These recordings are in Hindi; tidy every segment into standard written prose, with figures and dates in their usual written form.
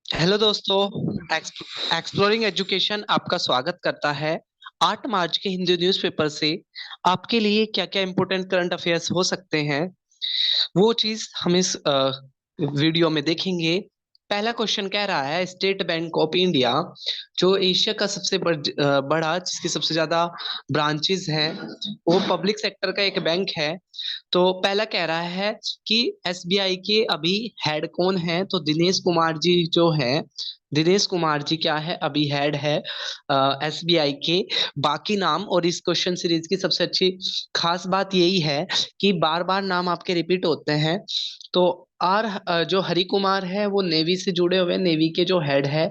हेलो दोस्तों। एक्सप्लोरिंग एजुकेशन आपका स्वागत करता है। 8 मार्च के हिंदू न्यूज़पेपर से आपके लिए क्या क्या इम्पोर्टेंट करंट अफेयर्स हो सकते हैं, वो चीज हम इस वीडियो में देखेंगे। पहला क्वेश्चन कह रहा है, स्टेट बैंक ऑफ इंडिया जो एशिया का सबसे बड़ा, जिसकी सबसे ज्यादा ब्रांचेस हैं, वो पब्लिक सेक्टर का एक बैंक है। तो पहला कह रहा है कि एसबीआई के अभी हेड कौन है, तो दिनेश कुमार जी जो है, दिनेश कुमार जी क्या है, अभी हेड है एसबीआई के। बाकी नाम, और इस क्वेश्चन सीरीज की सबसे अच्छी खास बात यही है कि बार बार नाम आपके रिपीट होते हैं। तो जो हरि कुमार है वो नेवी से जुड़े हुए, नेवी के जो हेड है।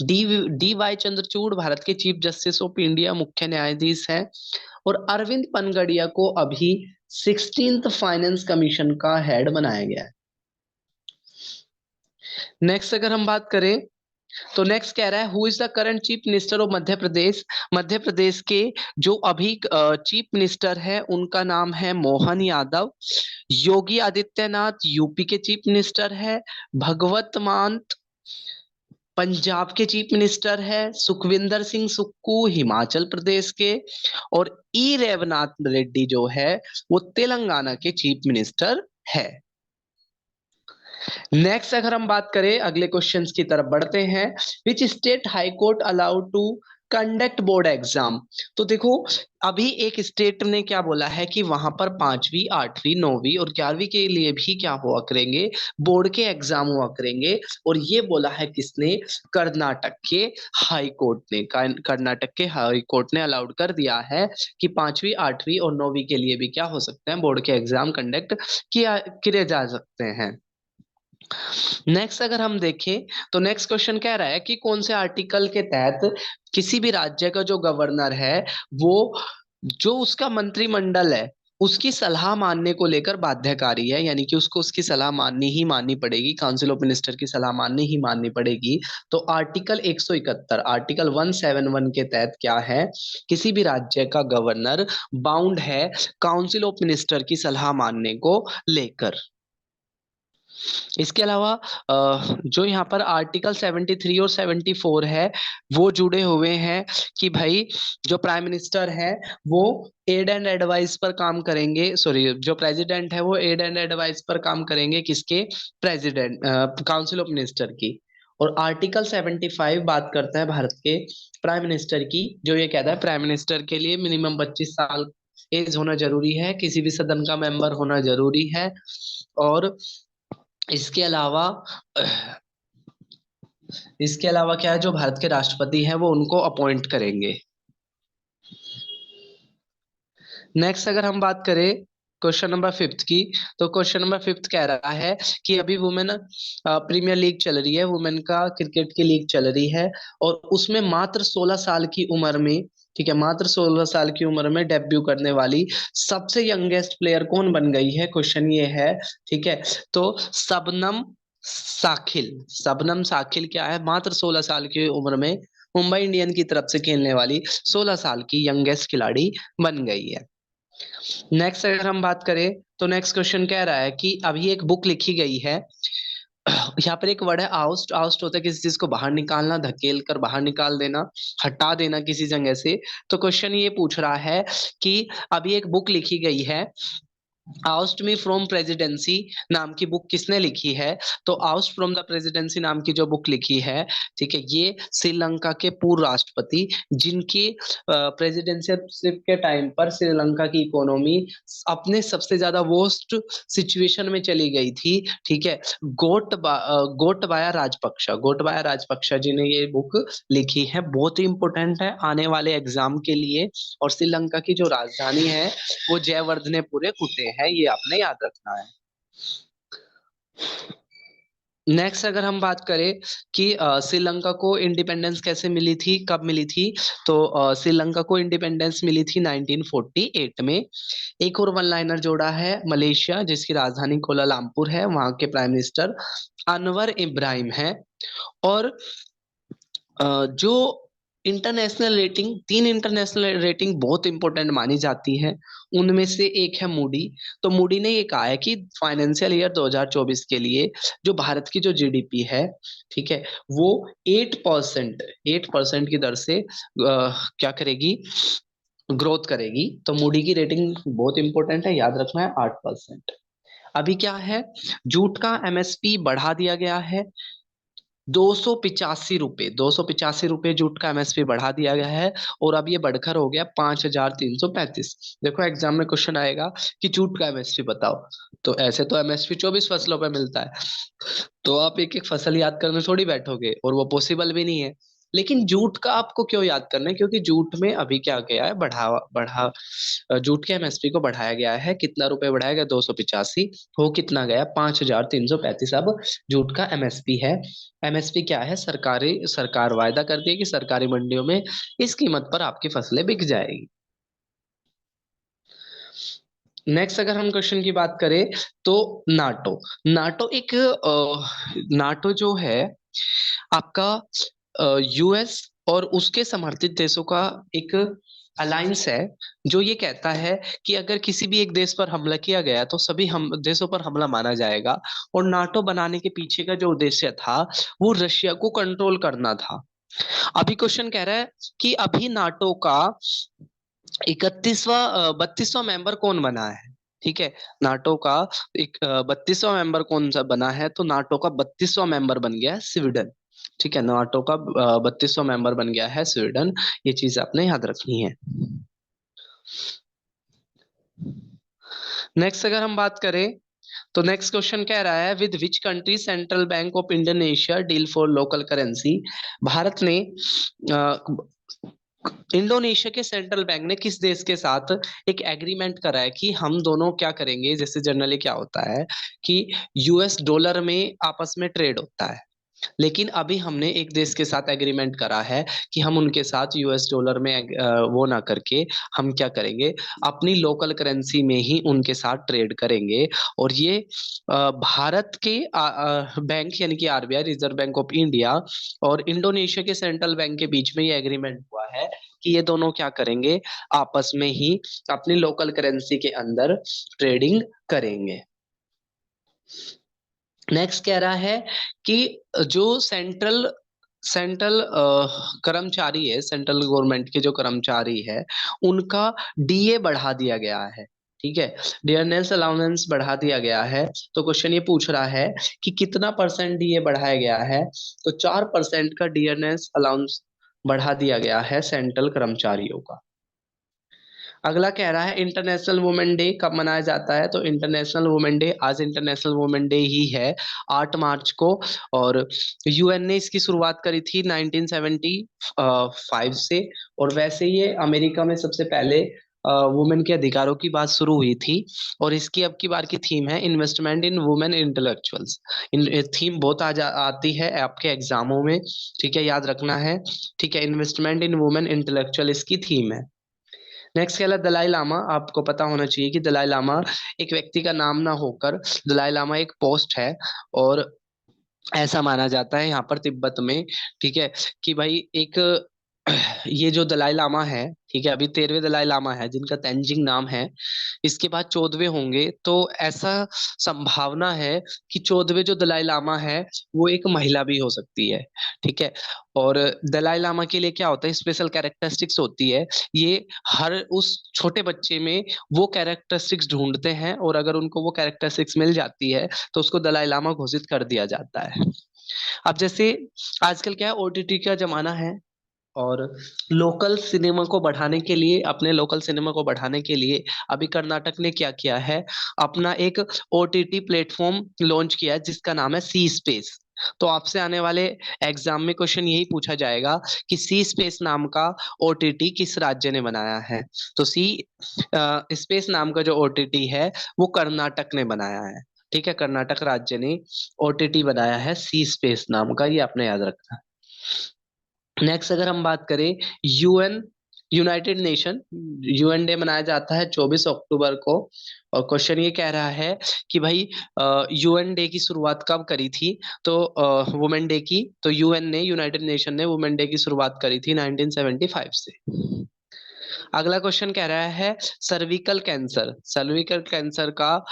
D D Y Chandrachud Bharat के चीफ जस्टिस ऑफ इंडिया, मुख्य न्यायाधीश हैं। और अरविंद पनगड़िया को अभी 16th फाइनेंस कमीशन का हेड बनाया गया है। नेक्स्ट अगर हम बात करें, तो नेक्स्ट कह रहा है, who is the current chief minister of Madhya Pradesh. Madhya Pradesh के जो अभी चीफ मिनिस्टर है उनका नाम है मोहन यादव। योगी आदित्यनाथ यूपी के चीफ मिनिस्टर है। भगवत मान पंजाब के चीफ मिनिस्टर है। सुखविंदर सिंह सुक्कू हिमाचल प्रदेश के। और ई रेवनाथ रेड्डी जो है वो तेलंगाना के चीफ मिनिस्टर है। नेक्स्ट अगर हम बात करें, अगले क्वेश्चंस की तरफ बढ़ते हैं। Which state high court allowed to conduct board exam. तो देखो, अभी एक स्टेट ने क्या बोला है कि वहां पर 5वीं 8वीं 9वीं और 11वीं के लिए भी क्या हुआ करेंगे, बोर्ड के एग्जाम हुआ करेंगे। और ये बोला है किसने, कर्नाटक के हाई कोर्ट ने। कर्नाटक के हाई कोर्ट ने अलाउड कर दिया है कि 5वीं 8वीं और 9वीं के लिए भी क्या हो सकते हैं, बोर्ड के एग्जाम कंडक्ट किया किए जा सकते हैं। नेक्स्ट अगर हम देखें, तो नेक्स्ट क्वेश्चन कह रहा है कि कौन से आर्टिकल के तहत किसी भी राज्य का जो गवर्नर है वो, जो उसका मंत्रिमंडल है, उसकी सलाह मानने को लेकर बाध्यकारी है, यानी कि उसको उसकी सलाह माननी ही माननी पड़ेगी, काउंसिल ऑफ मिनिस्टर की सलाह माननी ही माननी पड़ेगी। तो आर्टिकल 171, आर्टिकल 171 के तहत क्या है, किसी भी राज्य का गवर्नर बाउंड है काउंसिल ऑफ मिनिस्टर की सलाह मानने को लेकर। इसके अलावा जो यहाँ पर आर्टिकल 73 और 74 है, वो जुड़े हुए हैं कि भाई जो प्राइम मिनिस्टर है वो एड एंड एडवाइस पर काम करेंगे, सॉरी, जो प्रेसिडेंट है वो एड एंड एडवाइस पर काम करेंगे, किसके, प्रेसिडेंट, काउंसिल ऑफ मिनिस्टर की। और आर्टिकल 75 बात करता है भारत के प्राइम मिनिस्टर की, जो ये कहता है प्राइम मिनिस्टर के लिए मिनिमम 25 साल एज होना जरूरी है, किसी भी सदन का मेंबर होना जरूरी है। और इसके अलावा इसके अलावा क्या है, जो भारत के राष्ट्रपति हैं वो उनको अपॉइंट करेंगे। नेक्स्ट अगर हम बात करें क्वेश्चन नंबर 5th की, तो क्वेश्चन नंबर 5th कह रहा है कि अभी वुमेन प्रीमियर लीग चल रही है, वुमेन का क्रिकेट की लीग चल रही है। और उसमें मात्र 16 साल की उम्र में, ठीक है, मात्र 16 साल की उम्र में डेब्यू करने वाली सबसे यंगेस्ट प्लेयर कौन बन गई है, क्वेश्चन ये है। ठीक है, तो सबनम साखिल, सबनम साखिल क्या है, मात्र 16 साल की उम्र में मुंबई इंडियन की तरफ से खेलने वाली 16 साल की यंगेस्ट खिलाड़ी बन गई है। नेक्स्ट अगर हम बात करें, तो नेक्स्ट क्वेश्चन कह रहा है कि अभी एक बुक लिखी गई है। यहाँ पर एक वर्ड है आउस्ट। आउस्ट होता है किसी चीज को बाहर निकालना, धकेल कर बाहर निकाल देना, हटा देना किसी जगह से। तो क्वेश्चन ये पूछ रहा है कि अभी एक बुक लिखी गई है, आउस्ट मी फ्रॉम प्रेसिडेंसी नाम की बुक किसने लिखी है। तो आउस्ट फ्रॉम द प्रेसिडेंसी नाम की जो बुक लिखी है, ठीक है, ये श्रीलंका के पूर्व राष्ट्रपति, जिनकी प्रेसिडेंसीशिप के टाइम पर श्रीलंका की इकोनॉमी अपने सबसे ज्यादा वर्स्ट सिचुएशन में चली गई थी। ठीक है, गोटबाया राजपक्षा, गोटबाया राजपक्षा जी ने ये बुक लिखी है, बहुत ही इंपॉर्टेंट है आने वाले एग्जाम के लिए। और श्रीलंका की जो राजधानी है वो जयवर्धनेपुरे कुटे है, ये आपने याद रखना है। नेक्स्ट अगर हम बात करें कि श्रीलंका को इंडिपेंडेंस कैसे मिली थी, कब मिली थी, तो श्रीलंका को इंडिपेंडेंस मिली थी 1948 में। एक और वन लाइनर जोड़ा है, मलेशिया जिसकी राजधानी कोलालमपुर है, वहां के प्राइम मिनिस्टर अनवर इब्राहिम है। और जो इंटरनेशनल रेटिंग, 3 इंटरनेशनल रेटिंग बहुत इंपॉर्टेंट मानी जाती है, उनमें से एक है मूडी। तो मूडी ने ये कहा है कि फाइनेंशियल ईयर 2024 के लिए जो भारत की जो जीडीपी है, ठीक है, वो 8% की दर से क्या करेगी, ग्रोथ करेगी। तो मूडी की रेटिंग बहुत इंपॉर्टेंट है, याद रखना है 8%। अभी क्या है, जूट का एमएसपी बढ़ा दिया गया है 285 रुपए, 285 रुपए जूट का एमएसपी बढ़ा दिया गया है, और अब ये बढ़कर हो गया 5335। देखो एग्जाम में क्वेश्चन आएगा कि जूट का एमएसपी बताओ, तो ऐसे तो एमएसपी 24 फसलों पे मिलता है, तो आप एक एक फसल याद करने थोड़ी बैठोगे, और वो पॉसिबल भी नहीं है। लेकिन जूट का आपको क्यों याद करना है, क्योंकि जूट में अभी क्या गया है, बढ़ावा बढ़ा जूट के एमएसपी को बढ़ाया गया है, कितना रुपए बढ़ाया गया, 285, हो कितना गया, 5335 अब जूट का एमएसपी है। एमएसपी क्या है, सरकार वायदा करती है कि सरकारी मंडियों में इस कीमत पर आपकी फसलें बिक जाएगी। नेक्स्ट अगर हम क्वेश्चन की बात करें, तो नाटो, नाटो एक नाटो जो है आपका यूएस और उसके समर्थित देशों का एक अलायंस है, जो ये कहता है कि अगर किसी भी एक देश पर हमला किया गया तो सभी हम देशों पर हमला माना जाएगा। और नाटो बनाने के पीछे का जो उद्देश्य था, वो रशिया को कंट्रोल करना था। अभी क्वेश्चन कह रहा है कि अभी नाटो का 32वां मेंबर कौन बना है, ठीक है, नाटो का एक 32वां मेंबर कौन सा बना है, तो नाटो का 32वां मेंबर बन गया है स्वीडन। ठीक है, नाटो का 32वां मेंबर बन गया है स्वीडन, ये चीज आपने याद रखनी है। नेक्स्ट अगर हम बात करें, तो नेक्स्ट क्वेश्चन कह रहा है, with which country central bank of Indonesia deal for local currency. Bharat ने इंडोनेशिया के सेंट्रल बैंक ने किस देश के साथ एक एग्रीमेंट करा है कि हम दोनों क्या करेंगे, जैसे जनरली क्या होता है कि यूएस डॉलर में आपस में ट्रेड होता है, लेकिन अभी हमने एक देश के साथ एग्रीमेंट करा है कि हम उनके साथ यूएस डॉलर में वो ना करके हम क्या करेंगे, अपनी लोकल करेंसी में ही उनके साथ ट्रेड करेंगे। और ये भारत के बैंक यानी कि RBI, reserve bank of India, और इंडोनेशिया के सेंट्रल बैंक के बीच में ये एग्रीमेंट हुआ है कि ये दोनों क्या करेंगे, आपस में ही अपनी लोकल करेंसी के अंदर ट्रेडिंग करेंगे। नेक्स्ट कह रहा है कि जो सेंट्रल सेंट्रल कर्मचारी है, सेंट्रल गवर्नमेंट के जो कर्मचारी है, उनका डीए बढ़ा दिया गया है, ठीक है, डियरनेस अलाउंस बढ़ा दिया गया है। तो क्वेश्चन ये पूछ रहा है कि कितना परसेंट डीए बढ़ाया गया है, तो 4% का डियरनेस अलाउंस बढ़ा दिया गया है सेंट्रल कर्मचारियों का। अगला कह रहा है इंटरनेशनल वुमेन डे कब मनाया जाता है, तो इंटरनेशनल वुमेन डे, आज इंटरनेशनल वुमेन डे ही है, 8 मार्च को। और यूएन ने इसकी शुरुआत करी थी 1975 से, और वैसे ये अमेरिका में सबसे पहले वुमेन के अधिकारों की बात शुरू हुई थी। और इसकी अब की बार की थीम है इन्वेस्टमेंट इन वुमेन इंटेलेक्चुअल्स। इन थीम बहुत आती है आपके एग्जामों में, ठीक है, याद रखना है, ठीक है, इन्वेस्टमेंट इन वुमेन इंटेलेक्चुअल इसकी थीम है। नेक्स्ट कहला दलाई लामा, आपको पता होना चाहिए कि दलाई लामा एक व्यक्ति का नाम ना होकर दलाई लामा एक पोस्ट है, और ऐसा माना जाता है यहाँ पर तिब्बत में, ठीक है, कि भाई एक ये जो दलाई लामा है, ठीक है, अभी 13वें दलाई लामा है जिनका तेंजिंग नाम है, इसके बाद 14वें होंगे, तो ऐसा संभावना है कि 14वें जो दलाई लामा है वो एक महिला भी हो सकती है, ठीक है। और दलाई लामा के लिए क्या होता है, स्पेशल कैरेक्टरिस्टिक्स होती है, ये हर उस छोटे बच्चे में वो कैरेक्टरिस्टिक्स ढूंढते हैं, और अगर उनको वो कैरेक्टरिस्टिक्स मिल जाती है तो उसको दलाई लामा घोषित कर दिया जाता है। अब जैसे आजकल क्या है, ओटीटी का जमाना है, और लोकल सिनेमा को बढ़ाने के लिए, अपने लोकल सिनेमा को बढ़ाने के लिए अभी कर्नाटक ने क्या किया है, अपना एक ओटीटी प्लेटफॉर्म लॉन्च किया है जिसका नाम है सी स्पेस। तो आपसे आने वाले एग्जाम में क्वेश्चन यही पूछा जाएगा कि सी स्पेस नाम का ओटीटी किस राज्य ने बनाया है, तो सी स्पेस नाम का जो ओटीटी है वो कर्नाटक ने बनाया है, ठीक है, कर्नाटक राज्य ने ओटीटी बनाया है सी स्पेस नाम का, ये आपने याद रखना। नेक्स्ट अगर हम बात करें, UN United nation UN day मनाया जाता है 24 अक्टूबर को, और क्वेश्चन ये कह रहा है कि भाई यूएन डे की शुरुआत कब करी थी? तो वुमेन डे की, तो यूएन ने, यूनाइटेड नेशन ने वुमेन डे की शुरुआत करी थी 1975 से। अगला क्वेश्चन कह रहा है सर्विकल कैंसर, सर्विकल कैंसर का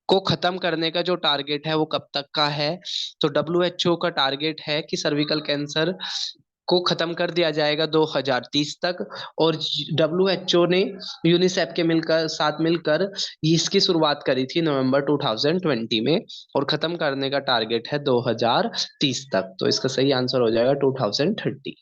को खत्म करने का जो टारगेट है वो कब तक का है? तो डब्ल्यूएचओ का टारगेट है कि सर्विकल कैंसर को खत्म कर दिया जाएगा 2030 तक। और डब्ल्यूएचओ ने यूनिसेफ के मिलकर साथ मिलकर इसकी शुरुआत करी थी नवंबर 2020 में, और खत्म करने का टारगेट है 2030 तक। तो इसका सही आंसर हो जाएगा 2030।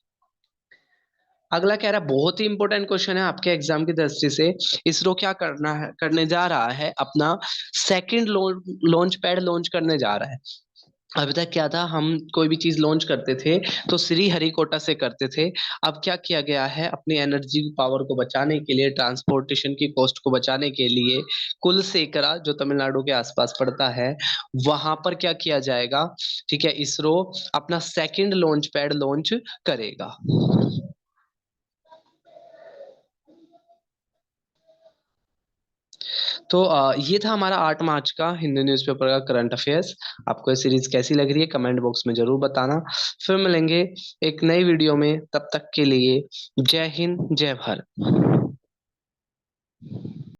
अगला कह रहा है, बहुत ही इंपॉर्टेंट क्वेश्चन है आपके एग्जाम की दृष्टि से, इसरो क्या करना है, करने जा रहा है, अपना सेकंड लॉन्च पैड लॉन्च करने जा रहा है। अभी तक क्या था, हम कोई भी चीज लॉन्च करते थे तो श्री हरिकोटा से करते थे। अब क्या किया गया है, अपनी एनर्जी पावर को बचाने के लिए, ट्रांसपोर्टेशन की कॉस्ट को बचाने के लिए, कुलसेकरा जो तमिलनाडु के आसपास पड़ता है, वहां पर क्या किया जाएगा, ठीक है, इसरो अपना सेकंड लॉन्च पैड लॉन्च करेगा। तो ये था हमारा 8 मार्च का हिंदू न्यूज़पेपर का करंट अफेयर्स। आपको ये सीरीज कैसी लग रही है कमेंट बॉक्स में जरूर बताना। फिर मिलेंगे एक नई वीडियो में, तब तक के लिए जय हिंद जय भारत।